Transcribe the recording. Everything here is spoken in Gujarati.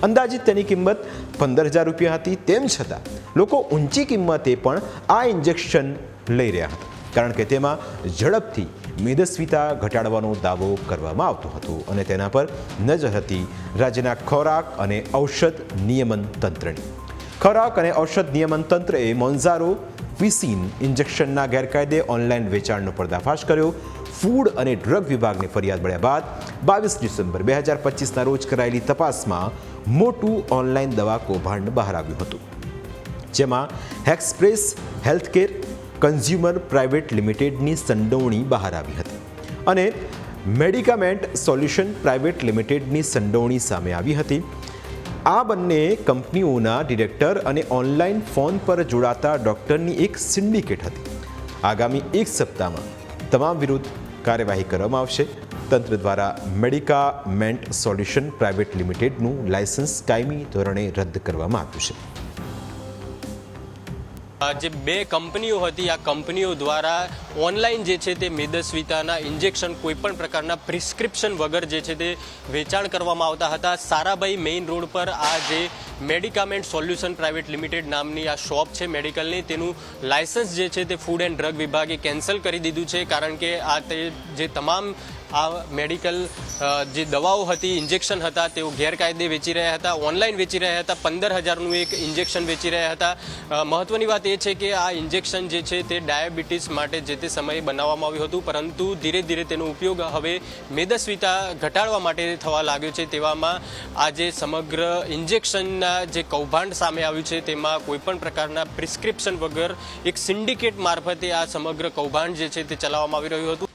અંદાજિત તેની કિંમત 15,000 રૂપિયા હતી। તેમ છતાં લોકો ઊંચી કિંમતે પણ આ ઇન્જેક્શન લઈ રહ્યા હતા, કારણ કે તેમાં ઝડપથી મેદસ્વીતા ઘટાડવાનો દાવો કરવામાં આવતો હતો અને તેના પર નજર હતી રાજ્યના ખોરાક અને ઔષધ નિયમન તંત્રની। ખોરાક અને ઔષધ નિયમન તંત્રએ મોન્જારો વિસિન ઇન્જેક્શનના ગેરકાયદે ઓનલાઈન વેચાણનો પર્દાફાશ કર્યો। ફૂડ અને ડ્રગ વિભાગને ફરિયાદ મળ્યા બાદ 22 ડિસેમ્બર 2025ના રોજ કરાયેલી તપાસમાં મોટું ઓનલાઈન દવા કૌભાંડ બહાર આવ્યું હતું, જેમાં એક્સપ્રેસ હેલ્થકેર કન્ઝ્યુમર પ્રાઇવેટ લિમિટેડની સંડોવણી બહાર આવી હતી અને મેડિકામેન્ટ સોલ્યુશન પ્રાઇવેટ લિમિટેડની સંડોવણી સામે આવી હતી। આ બંને કંપનીઓના ડિરેક્ટર અને ઓનલાઈન ફોન પર જોડાતા ડોક્ટરની એક સિન્ડિકેટ હતી। આગામી એક સપ્તાહમાં તમામ વિરુદ્ધ કાર્યવાહી કરવામાં આવશે। તંત્ર દ્વારા મેડિકામેન્ટ સોલ્યુશન પ્રાઇવેટ લિમિટેડનું લાયસન્સ કાયમી ધોરણે રદ કરવામાં આવ્યું છે। જે બે કંપનીઓ હતી, આ કંપનીઓ દ્વારા ઓનલાઈન જે છે તે મેદસ્વીતાના ઇન્જેક્શન કોઈપણ પ્રકારના પ્રિસ્ક્રિપ્શન વગર જે છે તે વેચાણ કરવામાં આવતા હતા। સારાભાઈ મેઇન રોડ પર આ જે મેડિકામેન્ટ સોલ્યુશન પ્રાઇવેટ લિમિટેડ નામની આ શોપ છે મેડિકલની, તેનું લાયસન્સ જે છે તે ફૂડ એન્ડ ડ્રગ વિભાગે કેન્સલ કરી દીધું છે, કારણ કે આ તે જે તમામ આ મેડિકલ જે દવાઓ હતી, ઇન્જેક્શન હતા, તેઓ ગેરકાયદે વેચી રહ્યા હતા, ઓનલાઈન વેચી રહ્યા હતા। 15,000નું એક ઇન્જેક્શન વેચી રહ્યા હતા। મહત્વની વાત એ છે કે આ ઇન્જેક્શન જે છે તે ડાયાબિટીસ માટે જે તે સમયે બનાવવામાં આવ્યું હતું, પરંતુ ધીરે ધીરે તેનો ઉપયોગ હવે મેદસ્વીતા ઘટાડવા માટે થવા લાગ્યો છે। તેવામાં આ જે સમગ્ર ઇન્જેક્શનના જે કૌભાંડ સામે આવ્યું છે, તેમાં કોઈપણ પ્રકારના પ્રિસ્ક્રિપ્શન વગર એક સિન્ડિકેટ મારફતે આ સમગ્ર કૌભાંડ જે છે તે ચલાવવામાં આવી રહ્યું હતું।